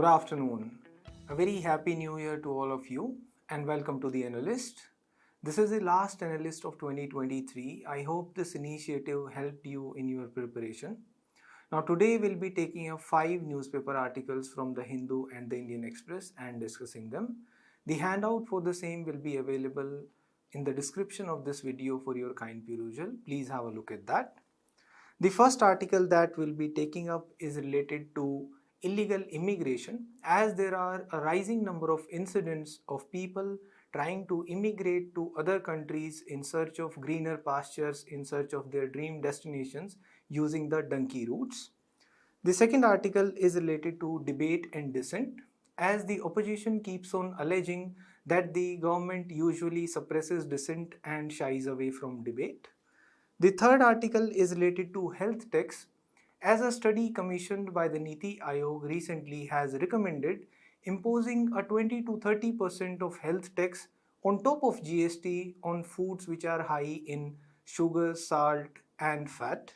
Good afternoon. A very happy new year to all of you and welcome to the Analyst. This is the last Analyst of 2023. I hope this initiative helped you in your preparation. Now today we'll be taking up 5 newspaper articles from the Hindu and the Indian Express and discussing them. The handout for the same will be available in the description of this video for your kind perusal. Please have a look at that. The first article that we'll be taking up is related to illegal immigration, as there are a rising number of incidents of people trying to immigrate to other countries in search of greener pastures, in search of their dream destinations using the donkey routes. The second article is related to debate and dissent, as the opposition keeps on alleging that the government usually suppresses dissent and shies away from debate. The third article is related to health tax, as a study commissioned by the Niti Aayog recently has recommended imposing a 20 to 30% of health tax on top of GST on foods which are high in sugar, salt and fat.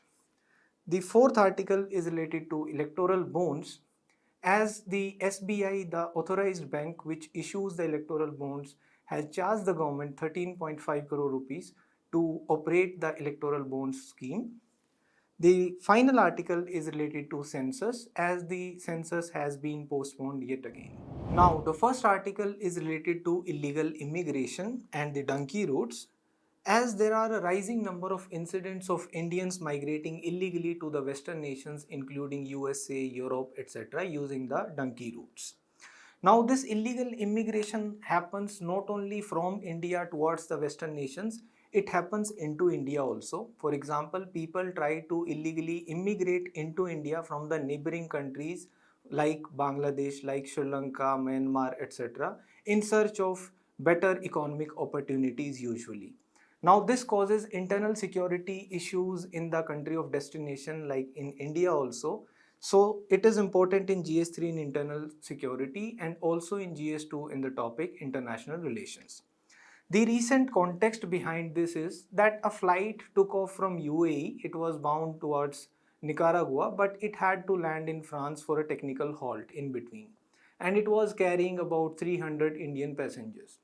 The fourth article is related to electoral bonds, as the SBI, the authorized bank which issues the electoral bonds, has charged the government 13.5 crore rupees to operate the electoral bonds scheme. The final article is related to census, as the census has been postponed yet again. Now, the first article is related to illegal immigration and the donkey routes, as there are a rising number of incidents of Indians migrating illegally to the Western nations including USA, Europe, etc. using the donkey routes. Now, this illegal immigration happens not only from India towards the Western nations, it happens into India also. For example, people try to illegally immigrate into India from the neighboring countries like Bangladesh, like Sri Lanka, Myanmar, etc. in search of better economic opportunities usually. Now, this causes internal security issues in the country of destination like in India also. So it is important in GS3 in internal security and also in GS2 in the topic international relations. The recent context behind this is that a flight took off from UAE. It was bound towards Nicaragua, but it had to land in France for a technical halt in between. And it was carrying about 300 Indian passengers.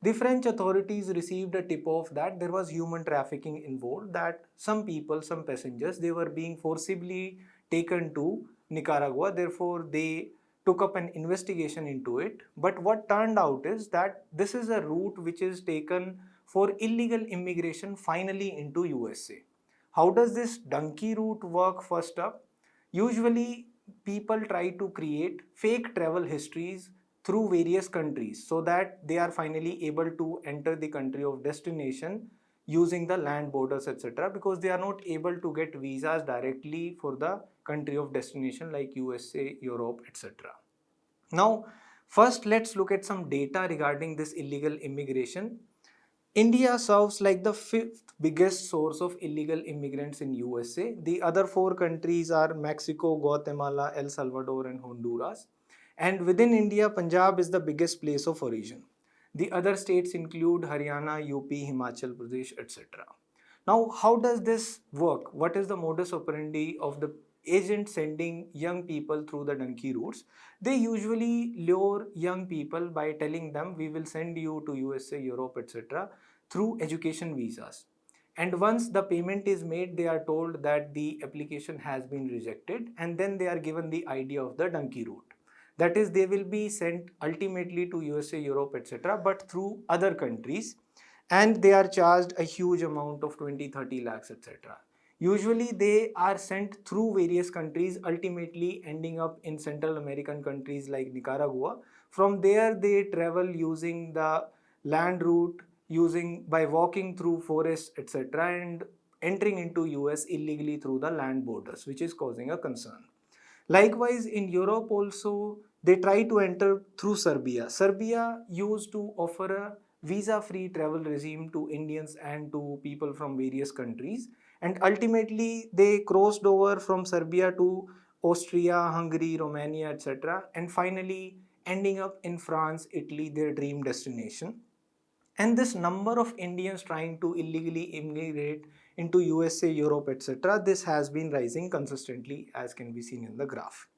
The French authorities received a tip-off that there was human trafficking involved, that some people, some passengers, they were being forcibly taken to Nicaragua. Therefore, they took up an investigation into it. But what turned out is that this is a route which is taken for illegal immigration finally into USA. How does this donkey route work first up? Usually, people try to create fake travel histories through various countries so that they are finally able to enter the country of destination using the land borders, etc., because they are not able to get visas directly for the country of destination like USA, Europe, etc. Now, first let's look at some data regarding this illegal immigration. India serves like the 5th biggest source of illegal immigrants in USA. The other 4 countries are Mexico, Guatemala, El Salvador and Honduras. And within India, Punjab is the biggest place of origin. The other states include Haryana, UP, Himachal Pradesh, etc. Now, how does this work? What is the modus operandi of the agent sending young people through the donkey routes? They usually lure young people by telling them, we will send you to USA, Europe, etc. through education visas. And once the payment is made, they are told that the application has been rejected, and then they are given the idea of the donkey route. That is, they will be sent ultimately to USA, Europe, etc., but through other countries, and they are charged a huge amount of 20-30 lakhs, etc. Usually they are sent through various countries, ultimately ending up in Central American countries like Nicaragua. From there they travel using the land route, by walking through forests, etc., and entering into US illegally through the land borders, which is causing a concern. Likewise, in Europe also, they try to enter through Serbia. Serbia used to offer a visa-free travel regime to Indians and to people from various countries. And ultimately, they crossed over from Serbia to Austria, Hungary, Romania, etc. And finally, ending up in France, Italy, their dream destination. And this number of Indians trying to illegally immigrate into USA, Europe, etc., this has been rising consistently, as can be seen in the graph.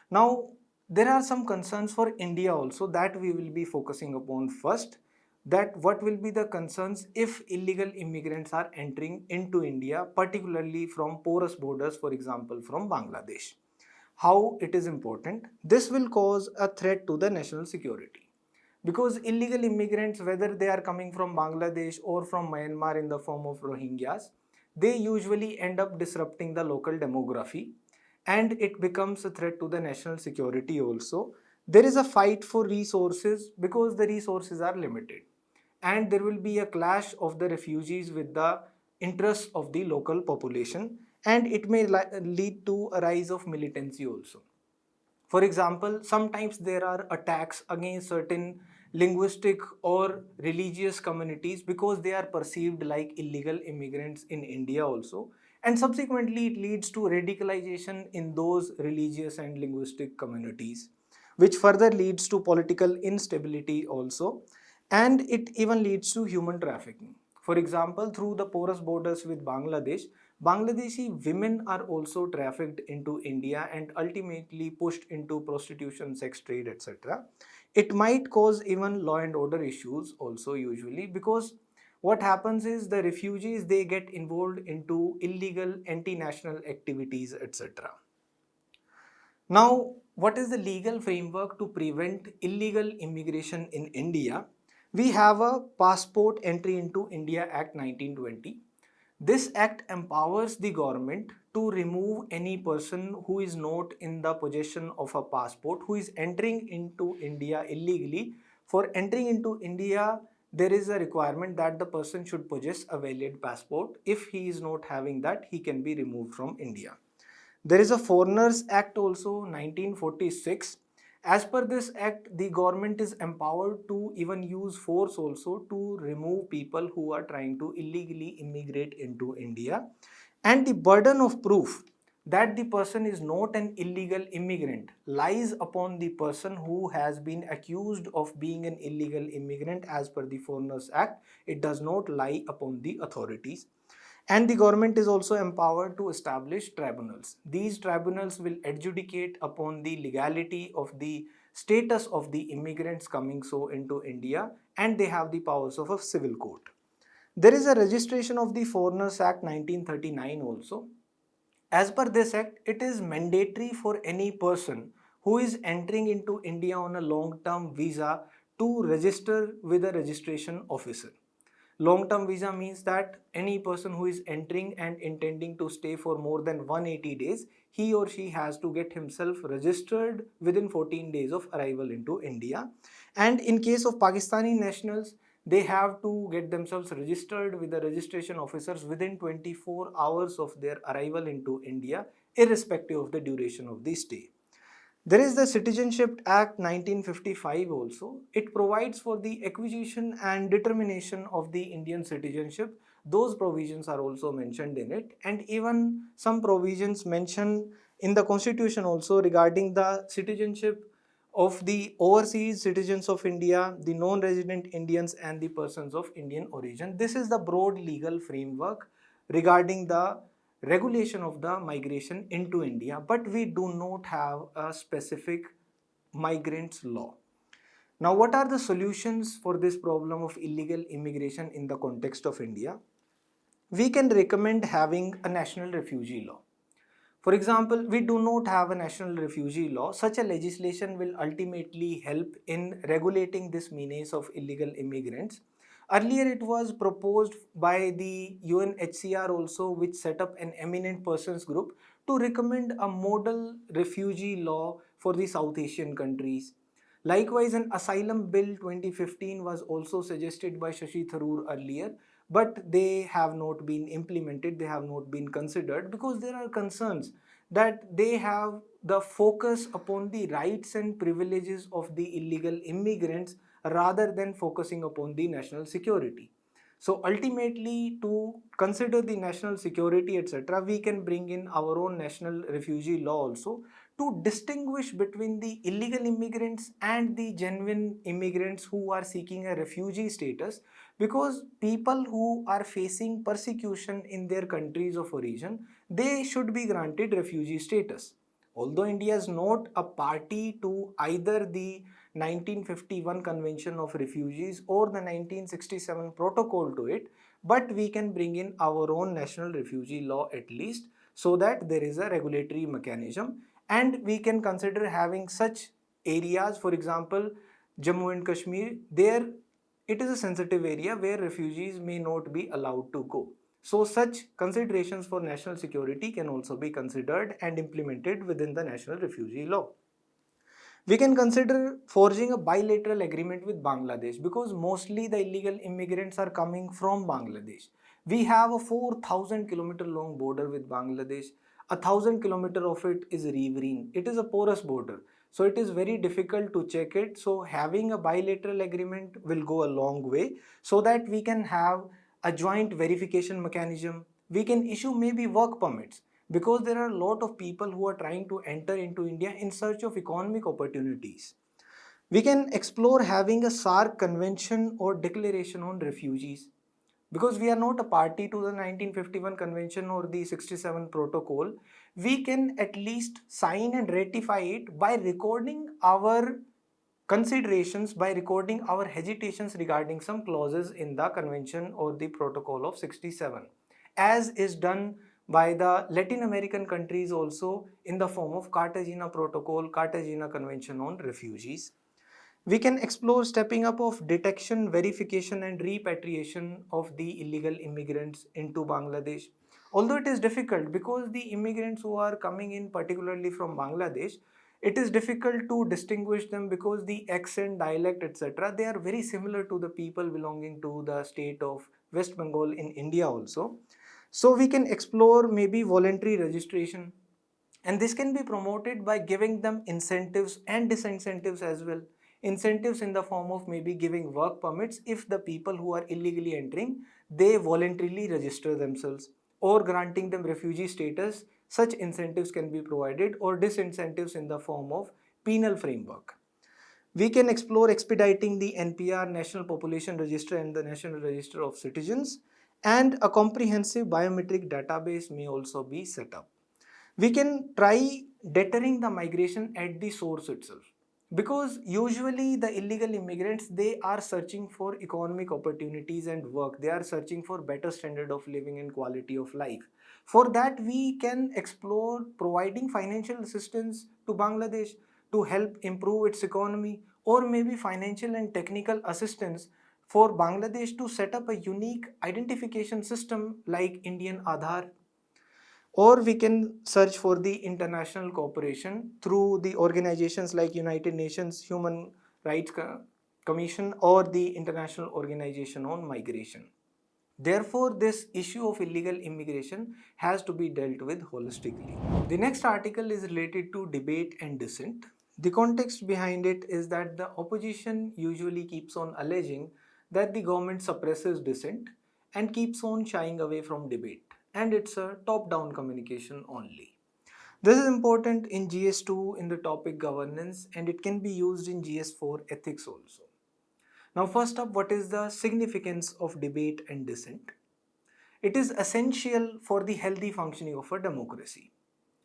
Now, there are some concerns for India also that we will be focusing upon first. That what will be the concerns if illegal immigrants are entering into India, particularly from porous borders, for example, from Bangladesh. How it is important. This will cause a threat to the national security. Because illegal immigrants, whether they are coming from Bangladesh or from Myanmar in the form of Rohingyas, they usually end up disrupting the local demography, and it becomes a threat to the national security also. There is a fight for resources because the resources are limited, and there will be a clash of the refugees with the interests of the local population, and it may lead to a rise of militancy also. For example, sometimes there are attacks against certain linguistic or religious communities because they are perceived like illegal immigrants in India also. And subsequently, it leads to radicalization in those religious and linguistic communities, which further leads to political instability also. And it even leads to human trafficking. For example, through the porous borders with Bangladesh, Bangladeshi women are also trafficked into India and ultimately pushed into prostitution, sex trade, etc. It might cause even law and order issues also usually, because what happens is the refugees, they get involved into illegal anti-national activities, etc. Now, what is the legal framework to prevent illegal immigration in India? We have a Passport Entry into India Act 1920. This act empowers the government to remove any person who is not in the possession of a passport, who is entering into India illegally. For entering into India, there is a requirement that the person should possess a valid passport. If he is not having that, he can be removed from India. There is a Foreigners Act also 1946. As per this act, the government is empowered to even use force also to remove people who are trying to illegally immigrate into India. And the burden of proof that the person is not an illegal immigrant lies upon the person who has been accused of being an illegal immigrant as per the Foreigners Act. It does not lie upon the authorities. And the government is also empowered to establish tribunals. These tribunals will adjudicate upon the legality of the status of the immigrants coming so into India, and they have the powers of a civil court. There is a registration of the Foreigners Act 1939 also. As per this act, it is mandatory for any person who is entering into India on a long-term visa to register with a registration officer. Long-term visa means that any person who is entering and intending to stay for more than 180 days, he or she has to get himself registered within 14 days of arrival into India. And in case of Pakistani nationals, they have to get themselves registered with the registration officers within 24 hours of their arrival into India, irrespective of the duration of the stay. There is the Citizenship Act 1955 also. It provides for the acquisition and determination of the Indian citizenship. Those provisions are also mentioned in it, and even some provisions mentioned in the constitution also regarding the citizenship of the overseas citizens of India, the non-resident Indians, and the persons of Indian origin. This is the broad legal framework regarding the regulation of the migration into India, but we do not have a specific migrants law. Now, what are the solutions for this problem of illegal immigration in the context of India? We can recommend having a national refugee law. For example, we do not have a national refugee law. Such a legislation will ultimately help in regulating this menace of illegal immigrants. Earlier, it was proposed by the UNHCR also, which set up an eminent persons group to recommend a model refugee law for the South Asian countries. Likewise, an asylum bill 2015 was also suggested by Shashi Tharoor earlier, but they have not been implemented, they have not been considered, because there are concerns that they have the focus upon the rights and privileges of the illegal immigrants rather than focusing upon the national security. So ultimately, to consider the national security, etc., we can bring in our own national refugee law also to distinguish between the illegal immigrants and the genuine immigrants who are seeking a refugee status, because people who are facing persecution in their countries of origin, they should be granted refugee status. Although India is not a party to either the 1951 Convention of Refugees or the 1967 protocol to it, but we can bring in our own national refugee law at least, so that there is a regulatory mechanism, and we can consider having such areas. For example, Jammu and Kashmir, there it is a sensitive area where refugees may not be allowed to go. So such considerations for national security can also be considered and implemented within the national refugee law. We can consider forging a bilateral agreement with Bangladesh, because mostly the illegal immigrants are coming from Bangladesh. We have a 4,000 kilometer long border with Bangladesh. 1,000 kilometer of it is riverine. It is a porous border. So it is very difficult to check it. So having a bilateral agreement will go a long way, so that we can have a joint verification mechanism. We can issue maybe work permits, because there are a lot of people who are trying to enter into India in search of economic opportunities. We can explore having a SARC convention or declaration on refugees, because we are not a party to the 1951 convention or the 67 protocol. We can at least sign and ratify it by recording our considerations, by recording our hesitations regarding some clauses in the convention or the protocol of 67, as is done by the Latin American countries also in the form of Cartagena Protocol, Cartagena Convention on Refugees. We can explore stepping up of detection, verification and repatriation of the illegal immigrants into Bangladesh. Although it is difficult, because the immigrants who are coming in particularly from Bangladesh, it is difficult to distinguish them, because the accent, dialect, etc., they are very similar to the people belonging to the state of West Bengal in India also. So we can explore maybe voluntary registration, and this can be promoted by giving them incentives and disincentives as well. Incentives in the form of maybe giving work permits if the people who are illegally entering, they voluntarily register themselves, or granting them refugee status. Such incentives can be provided, or disincentives in the form of penal framework. We can explore expediting the NPR, National Population Register, and the National Register of Citizens, and a comprehensive biometric database may also be set up. We can try deterring the migration at the source itself, because usually the illegal immigrants, they are searching for economic opportunities and work. They are searching for better standard of living and quality of life. For that, we can explore providing financial assistance to Bangladesh to help improve its economy, or maybe financial and technical assistance for Bangladesh to set up a unique identification system like Indian Aadhaar. Or we can search for the international cooperation through the organizations like United Nations Human Rights Commission or the International Organization on Migration. Therefore, this issue of illegal immigration has to be dealt with holistically. The next article is related to debate and dissent. The context behind it is that the opposition usually keeps on alleging that the government suppresses dissent and keeps on shying away from debate, and it's a top-down communication only. This is important in GS2 in the topic governance, and it can be used in GS4 ethics also. Now, first up, what is the significance of debate and dissent? It is essential for the healthy functioning of a democracy.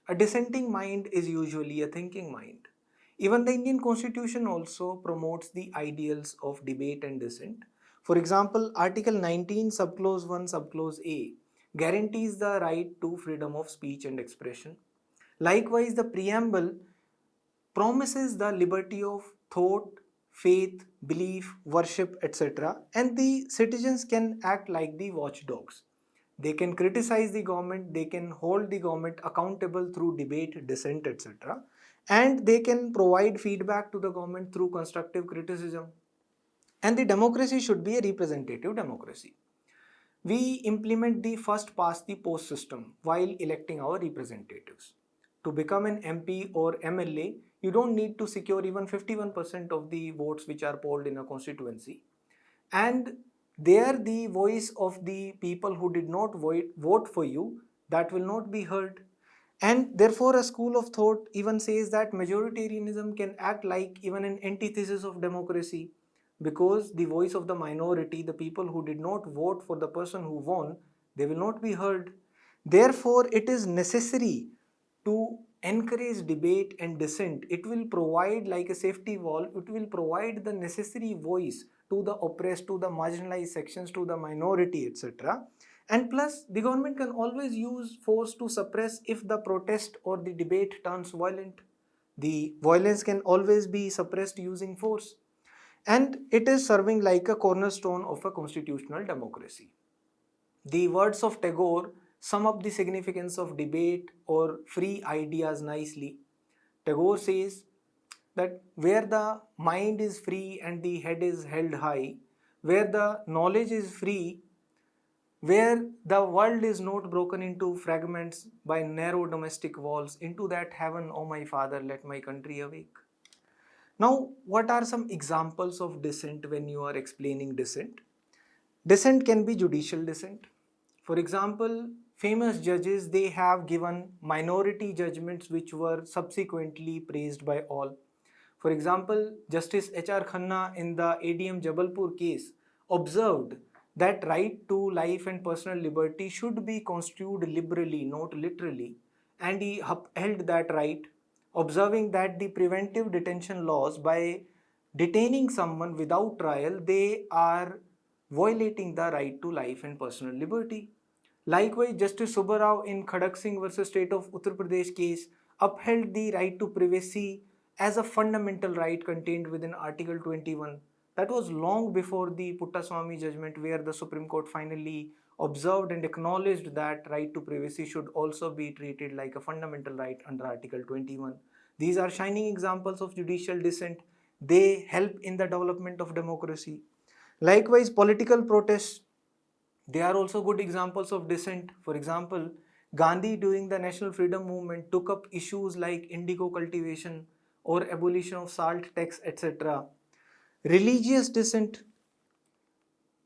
A dissenting mind is usually a thinking mind. Even the Indian Constitution also promotes the ideals of debate and dissent. For example, Article 19, Subclause 1, Subclause A guarantees the right to freedom of speech and expression. Likewise, the preamble promises the liberty of thought, faith, belief, worship, etc. And the citizens can act like the watchdogs. They can criticize the government, they can hold the government accountable through debate, dissent, etc. And they can provide feedback to the government through constructive criticism. And the democracy should be a representative democracy. We implement the first past the post system while electing our representatives. To become an MP or MLA, you don't need to secure even 51% of the votes which are polled in a constituency. And there the voice of the people who did not vote for you, that will not be heard. And therefore a school of thought even says that majoritarianism can act like even an antithesis of democracy, because the voice of the minority, the people who did not vote for the person who won, they will not be heard. Therefore, it is necessary to encourage debate and dissent. It will provide like a safety wall. It will provide the necessary voice to the oppressed, to the marginalized sections, to the minority, etc. And plus, the government can always use force to suppress if the protest or the debate turns violent. The violence can always be suppressed using force. And it is serving like a cornerstone of a constitutional democracy. The words of Tagore sum up the significance of debate or free ideas nicely. Tagore says that where the mind is free and the head is held high, where the knowledge is free, where the world is not broken into fragments by narrow domestic walls, into that heaven, O my father, let my country awake. Now, what are some examples of dissent when you are explaining dissent? Dissent can be judicial dissent. For example, famous judges, they have given minority judgments which were subsequently praised by all. For example, Justice H.R. Khanna in the ADM Jabalpur case observed that right to life and personal liberty should be construed liberally, not literally, and he upheld that right, observing that the preventive detention laws, by detaining someone without trial, they are violating the right to life and personal liberty. Likewise, Justice Subbarao in Khadak Singh versus State of Uttar Pradesh case upheld the right to privacy as a fundamental right contained within Article 21. That was long before the Puttaswamy judgment, where the Supreme Court finally observed and acknowledged that right to privacy should also be treated like a fundamental right under Article 21. These are shining examples of judicial dissent. They help in the development of democracy. Likewise, political protests, they are also good examples of dissent. For example, Gandhi during the National Freedom Movement took up issues like indigo cultivation or abolition of salt tax, etc. Religious dissent,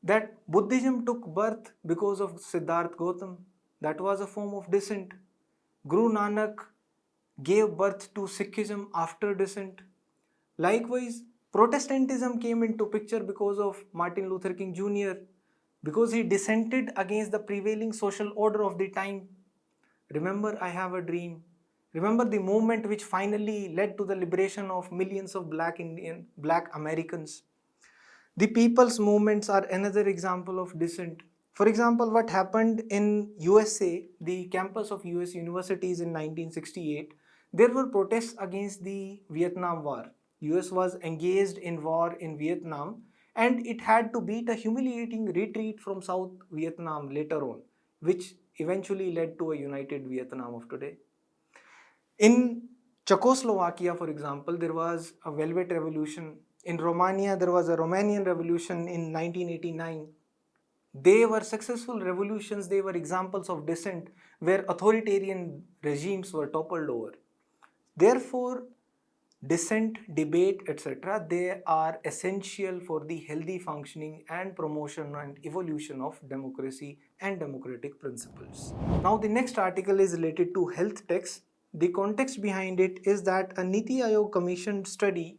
that Buddhism took birth because of Siddhartha Gautam, that was a form of dissent. Guru Nanak gave birth to Sikhism after dissent. Likewise, Protestantism came into picture because of Martin Luther King Jr., because he dissented against the prevailing social order of the time. Remember, I have a dream. Remember the movement which finally led to the liberation of millions of black Americans. The people's movements are another example of dissent. For example, what happened in USA, the campus of US universities in 1968, there were protests against the Vietnam War. US was engaged in war in Vietnam, and it had to beat a humiliating retreat from South Vietnam later on, which eventually led to a united Vietnam of today. In Czechoslovakia, for example, there was a Velvet Revolution. In Romania, there was a Romanian Revolution in 1989. They were successful revolutions, they were examples of dissent where authoritarian regimes were toppled over. Therefore, dissent, debate, etc., they are essential for the healthy functioning and promotion and evolution of democracy and democratic principles. Now, the next article is related to health tax. The context behind it is that a Niti Aayog commissioned study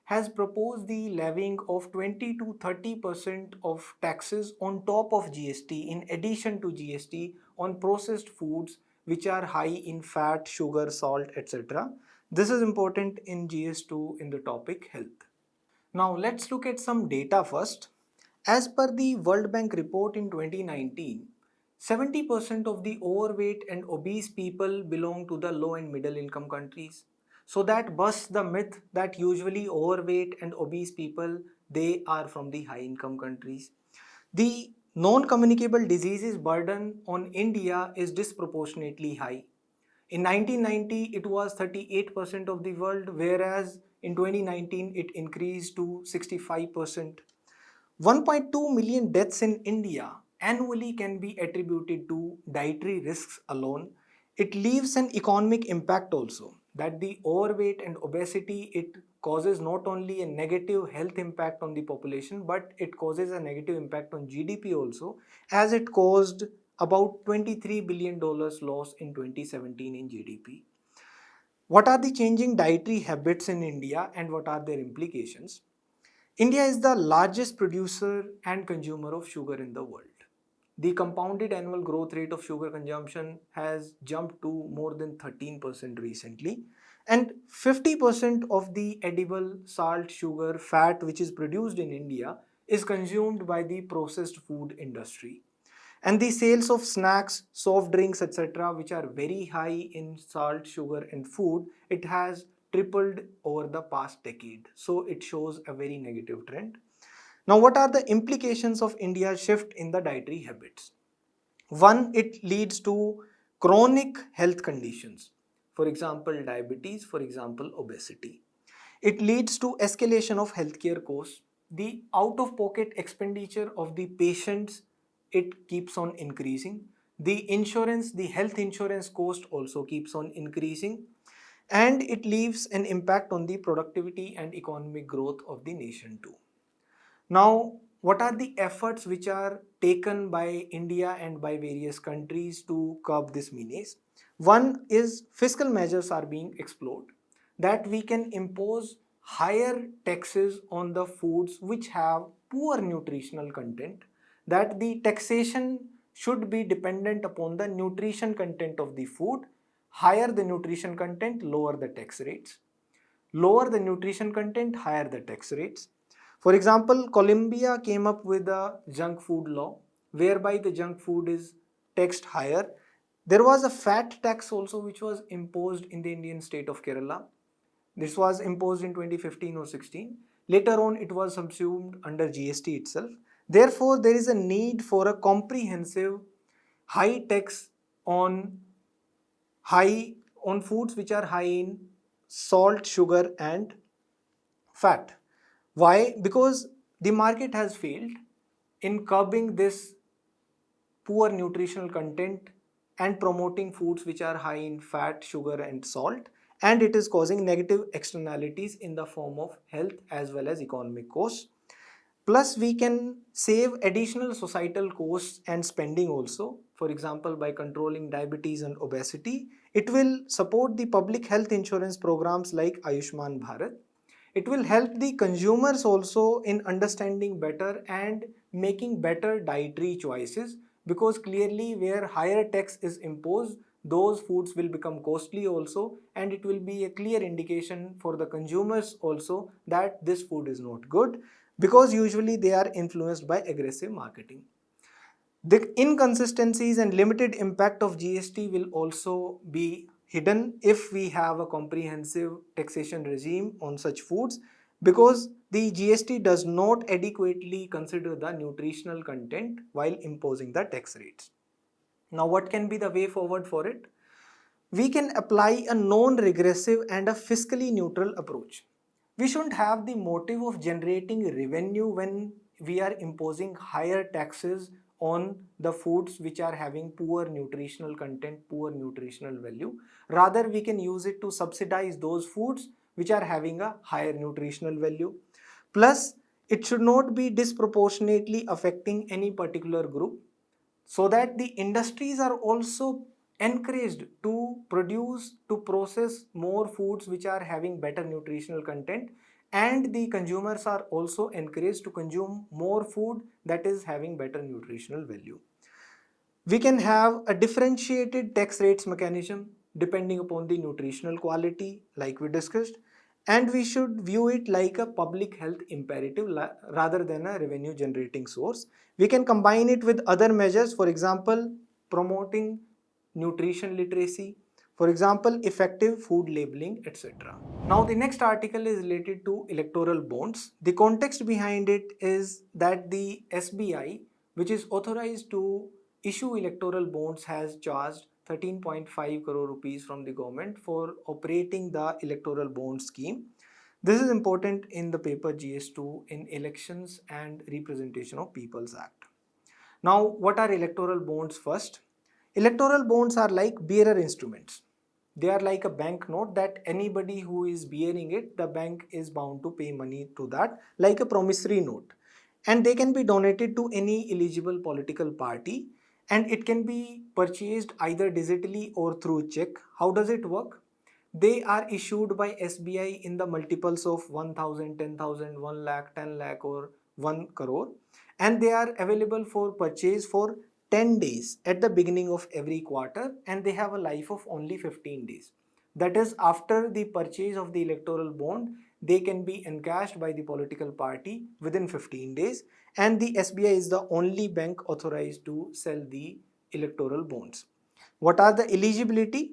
has proposed the levying of 20 to 30% of taxes on top of GST in addition to GST on processed foods which are high in fat, sugar, salt, etc. This is important in GS2 in the topic health. Now let's look at some data first. As per the World Bank report in 2019, 70% of the overweight and obese people belong to the low and middle income countries. So that busts the myth that usually overweight and obese people, they are from the high income countries. The non-communicable diseases burden on India is disproportionately high. In 1990, it was 38% of the world, whereas in 2019, it increased to 65%. 1.2 million deaths in India annually can be attributed to dietary risks alone. It leaves an economic impact also, that the overweight and obesity, it causes not only a negative health impact on the population, but it causes a negative impact on GDP also, as it caused about $23 billion loss in 2017 in GDP. What are the changing dietary habits in India and what are their implications? India is the largest producer and consumer of sugar in the world. the compounded annual growth rate of sugar consumption has jumped to more than 13% recently. And 50% of the edible salt, sugar, fat which is produced in India is consumed by the processed food industry. And the sales of snacks, soft drinks, etc., which are very high in salt, sugar, and food, it has tripled over the past decade. So it shows a very negative trend. Now, what are the implications of India's shift in the dietary habits? One, it leads to chronic health conditions. For example, diabetes, for example, obesity. It leads to escalation of healthcare costs. The out-of-pocket expenditure of the patients, it keeps on increasing. The health insurance cost also keeps on increasing. And it leaves an impact on the productivity and economic growth of the nation too. Now, what are the efforts which are taken by India and by various countries to curb this menace? One is fiscal measures are being explored, that we can impose higher taxes on the foods which have poor nutritional content, that the taxation should be dependent upon the nutrition content of the food. Higher the nutrition content, lower the tax rates. Lower the nutrition content, higher the tax rates. For example, Colombia came up with a junk food law whereby the junk food is taxed higher. There was a fat tax also which was imposed in the Indian state of Kerala. This was imposed in 2015 or 16. Later on, it was subsumed under GST itself. Therefore, there is a need for a comprehensive high tax on foods which are high in salt, sugar, and fat. Why? Because the market has failed in curbing this poor nutritional content and promoting foods which are high in fat, sugar, and salt, and it is causing negative externalities in the form of health as well as economic costs. Plus, we can save additional societal costs and spending also. For example, by controlling diabetes and obesity, it will support the public health insurance programs like Ayushman Bharat. It will help the consumers also in understanding better and making better dietary choices, because clearly where higher tax is imposed, those foods will become costly also, and it will be a clear indication for the consumers also that this food is not good, because usually they are influenced by aggressive marketing. The inconsistencies and limited impact of GST will also be hidden if we have a comprehensive taxation regime on such foods, because the GST does not adequately consider the nutritional content while imposing the tax rates. Now, what can be the way forward for it? We can apply a non-regressive and a fiscally neutral approach. We shouldn't have the motive of generating revenue when we are imposing higher taxes on the foods which are having poor nutritional content, poor nutritional value. Rather, we can use it to subsidize those foods which are having a higher nutritional value. Plus, it should not be disproportionately affecting any particular group, so that the industries are also encouraged to process more foods which are having better nutritional content, and the consumers are also encouraged to consume more food that is having better nutritional value. We can have a differentiated tax rates mechanism depending upon the nutritional quality, like we discussed, and we should view it like a public health imperative rather than a revenue generating source. We can combine it with other measures, for example, promoting nutrition literacy, for example, effective food labeling, etc. Now, the next article is related to electoral bonds. The context behind it is that the SBI, which is authorized to issue electoral bonds, has charged 13.5 crore rupees from the government for operating the electoral bond scheme. This is important in the paper GS2 in Elections and Representation of Peoples Act. Now, what are electoral bonds first? Electoral bonds are like bearer instruments. They are like a bank note that anybody who is bearing it, the bank is bound to pay money to that, like a promissory note. And they can be donated to any eligible political party, and it can be purchased either digitally or through check. How does it work? They are issued by SBI in the multiples of 1000, 10,000, 1 lakh, 10 lakh or 1 crore, and they are available for purchase for 10 days at the beginning of every quarter, and they have a life of only 15 days. That is, after the purchase of the electoral bond, they can be encashed by the political party within 15 days, and the SBI is the only bank authorized to sell the electoral bonds. What are the eligibility?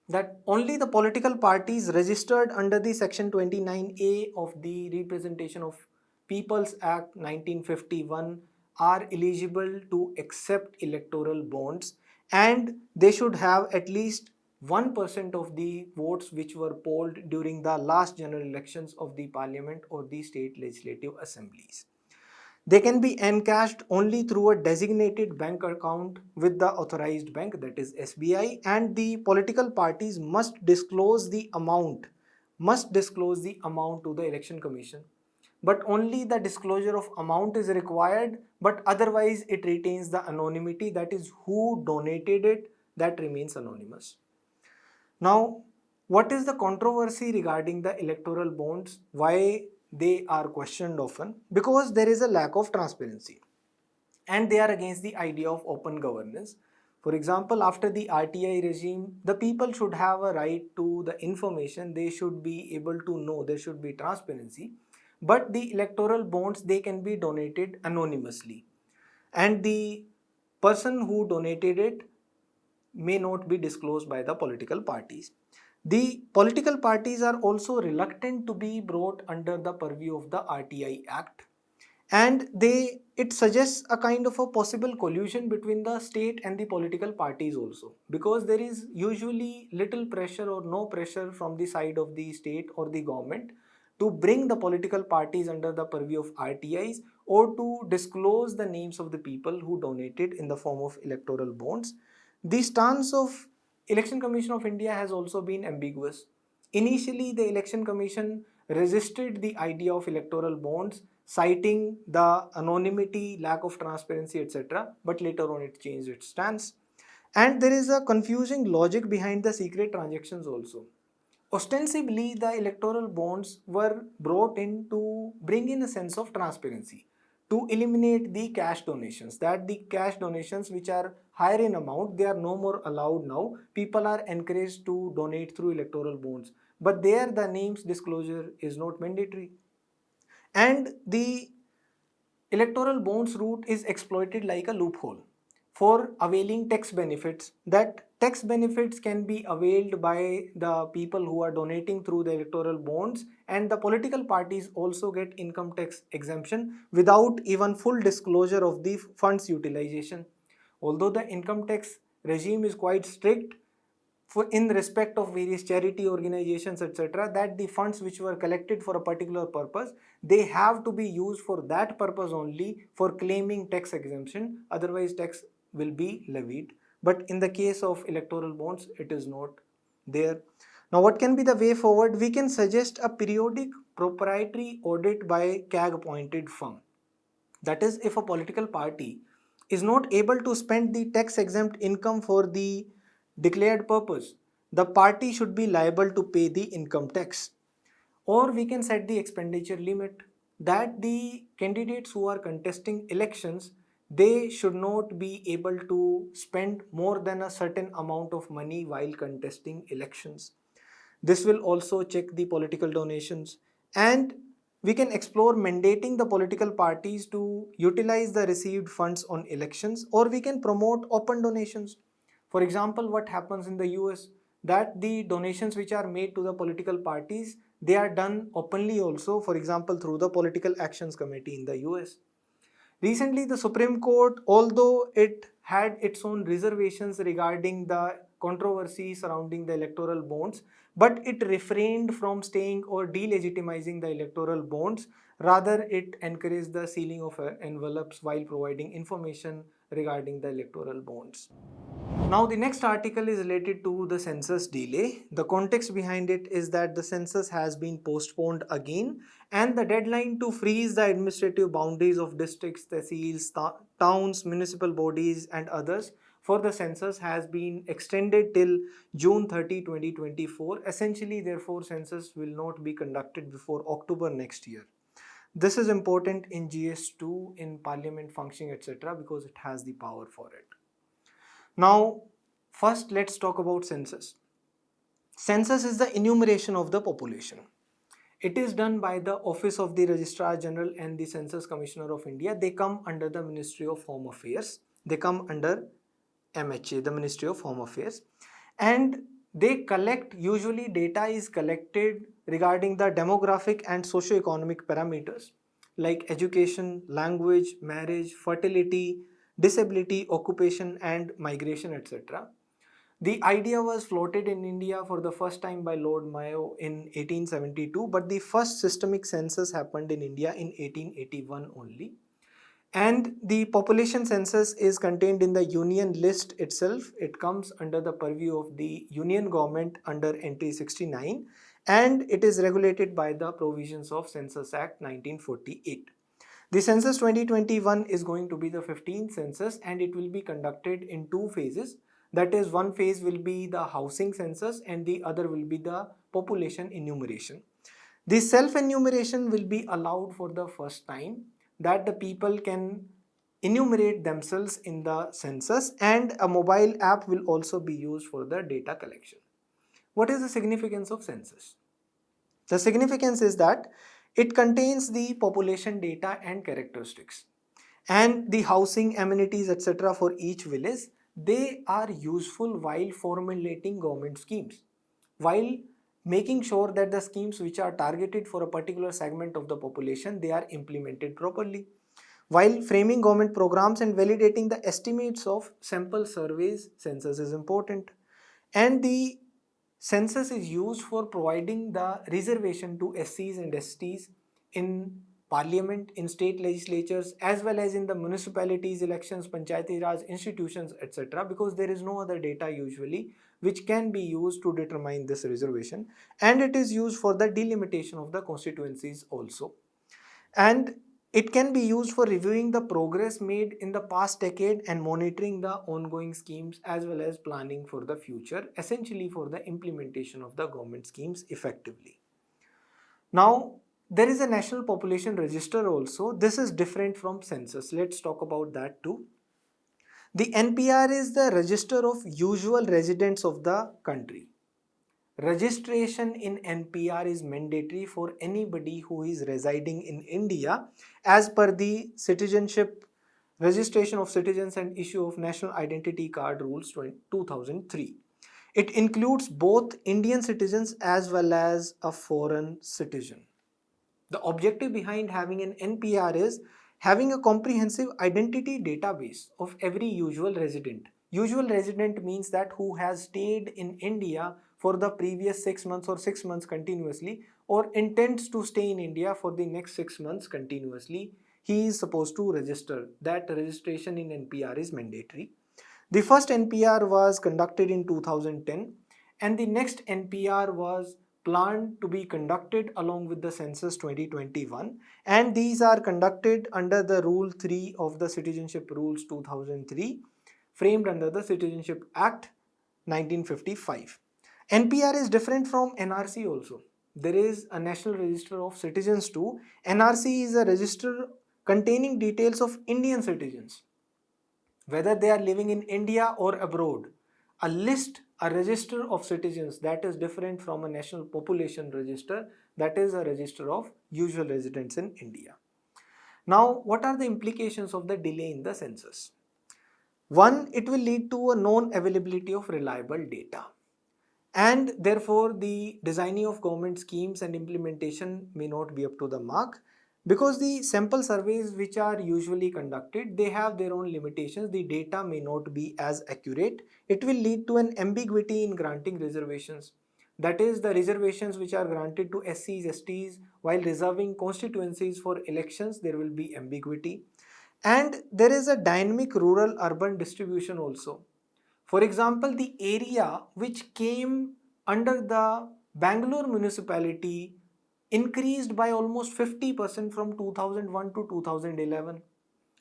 That only the political parties registered under the section 29A of the Representation of People's Act 1951 are eligible to accept electoral bonds, and they should have at least 1% of the votes which were polled during the last general elections of the parliament or the state legislative assemblies. They can be encashed only through a designated bank account with the authorized bank, that is SBI, and the political parties must disclose the amount to the election commission. But only the disclosure of amount is required, but otherwise it retains the anonymity, that is who donated it, that remains anonymous. Now, what is the controversy regarding the electoral bonds? Why they are questioned often? Because there is a lack of transparency, and they are against the idea of open governance. For example, after the RTI regime, the people should have a right to the information, they should be able to know, there should be transparency. But the electoral bonds, they can be donated anonymously, and the person who donated it may not be disclosed by the political parties. The political parties are also reluctant to be brought under the purview of the RTI Act, and it suggests a kind of a possible collusion between the state and the political parties also, because there is usually little pressure or no pressure from the side of the state or the government to bring the political parties under the purview of RTIs or to disclose the names of the people who donated in the form of electoral bonds. The stance of Election Commission of India has also been ambiguous. Initially, the Election Commission resisted the idea of electoral bonds, citing the anonymity, lack of transparency, etc. But later on, it changed its stance. And there is a confusing logic behind the secret transactions also. Ostensibly, the electoral bonds were brought in to bring in a sense of transparency, to eliminate the cash donations, that the cash donations which are higher in amount, they are no more allowed now. People are encouraged to donate through electoral bonds, but there the names disclosure is not mandatory. And the electoral bonds route is exploited like a loophole for availing tax benefits. That tax benefits can be availed by the people who are donating through the electoral bonds, and the political parties also get income tax exemption without even full disclosure of the funds utilization. Although the income tax regime is quite strict for in respect of various charity organizations, etc., that the funds which were collected for a particular purpose, they have to be used for that purpose only for claiming tax exemption, otherwise tax will be levied. But in the case of electoral bonds, it is not there. Now, what can be the way forward? We can suggest a periodic proprietary audit by CAG appointed firm. That is, if a political party is not able to spend the tax exempt income for the declared purpose, the party should be liable to pay the income tax. Or we can set the expenditure limit, that the candidates who are contesting elections, they should not be able to spend more than a certain amount of money while contesting elections. This will also check the political donations, and we can explore mandating the political parties to utilize the received funds on elections, or we can promote open donations. For example, what happens in the US, that the donations which are made to the political parties, they are done openly also, for example through the Political Actions Committee in the US. Recently, the Supreme Court, although it had its own reservations regarding the controversy surrounding the electoral bonds, but it refrained from staying or delegitimizing the electoral bonds. Rather, it encouraged the sealing of envelopes while providing information regarding the electoral bonds. Now, the next article is related to the census delay. The context behind it is that the census has been postponed again, and the deadline to freeze the administrative boundaries of districts, tehsils, towns, municipal bodies, and others for the census has been extended till June 30, 2024. Essentially, therefore, census will not be conducted before October next year. This is important in GS2, in parliament functioning, etc., because it has the power for it. Now, first let's talk about census. Census is the enumeration of the population. It is done by the Office of the Registrar General and the Census Commissioner of India. They come under the Ministry of Home Affairs. They come under MHA, the Ministry of Home Affairs. And they collect, usually data is collected regarding the demographic and socio-economic parameters like education, language, marriage, fertility, disability, occupation and migration, etc. The idea was floated in India for the first time by Lord Mayo in 1872, but the first systemic census happened in India in 1881 only. And the population census is contained in the Union list itself. It comes under the purview of the Union government under entry 69, and it is regulated by the provisions of Census Act 1948. The census 2021 is going to be the 15th census, and it will be conducted in two phases. That is, one phase will be the housing census and the other will be the population enumeration. The self-enumeration will be allowed for the first time, that the people can enumerate themselves in the census, and a mobile app will also be used for the data collection. What is the significance of census? The significance is that it contains the population data and characteristics and the housing amenities, etc. for each village. They are useful while formulating government schemes, while making sure that the schemes which are targeted for a particular segment of the population, they are implemented properly, while framing government programs and validating the estimates of sample surveys. Census is important, and the census is used for providing the reservation to SCs and STs in parliament, in state legislatures, as well as in the municipalities, elections, panchayati raj institutions, etc., because there is no other data usually which can be used to determine this reservation, and it is used for the delimitation of the constituencies also. And it can be used for reviewing the progress made in the past decade and monitoring the ongoing schemes, as well as planning for the future, essentially for the implementation of the government schemes effectively. Now, there is a National Population Register also. This is different from census. Let's talk about that too. The NPR is the register of usual residents of the country. Registration in NPR is mandatory for anybody who is residing in India as per the Citizenship, Registration of Citizens and Issue of National Identity Card Rules 2003. It includes both Indian citizens as well as a foreign citizen. The objective behind having an NPR is having a comprehensive identity database of every usual resident. Usual resident means that who has stayed in India for the previous 6 months or 6 months continuously, or intends to stay in India for the next 6 months continuously. He is supposed to register. That registration in NPR is mandatory. The first NPR was conducted in 2010, and the next NPR was planned to be conducted along with the census 2021, and these are conducted under the Rule 3 of the Citizenship Rules 2003, framed under the Citizenship Act 1955. NPR is different from NRC also. There is a National Register of Citizens too. NRC is a register containing details of Indian citizens, whether they are living in India or abroad. A list, a register of citizens, that is different from a national population register, that is a register of usual residents in India. Now, what are the implications of the delay in the census? One, it will lead to a non-availability of reliable data, and therefore the designing of government schemes and implementation may not be up to the mark, because the sample surveys which are usually conducted, they have their own limitations. The data may not be as accurate. It will lead to an ambiguity in granting reservations. That is, the reservations which are granted to SCs, STs, while reserving constituencies for elections, there will be ambiguity. And there is a dynamic rural-urban distribution also. For example, the area which came under the Bangalore municipality increased by almost 50% from 2001 to 2011,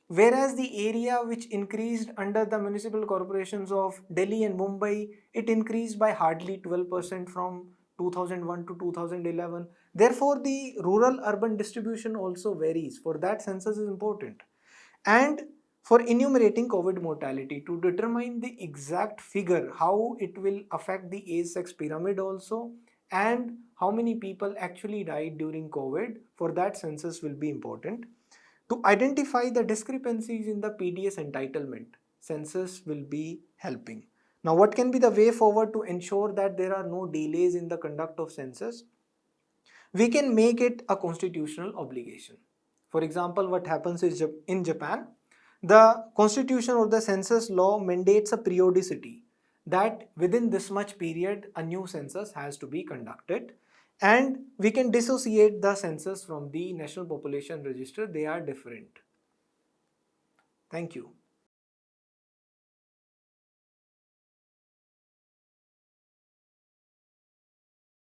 whereas the area which increased under the municipal corporations of Delhi and Mumbai, it increased by hardly 12% from 2001 to 2011. Therefore, the rural-urban distribution also varies. For that, census is important. And for enumerating COVID mortality, to determine the exact figure, how it will affect the age-sex pyramid also, and how many people actually died during COVID, for that census will be important. To identify the discrepancies in the PDS entitlement, census will be helping. Now, what can be the way forward to ensure that there are no delays in the conduct of census? We can make it a constitutional obligation. For example, what happens is in Japan, the constitution or the census law mandates a periodicity that within this much period a new census has to be conducted, and we can dissociate the census from the national population register. They are different. Thank you.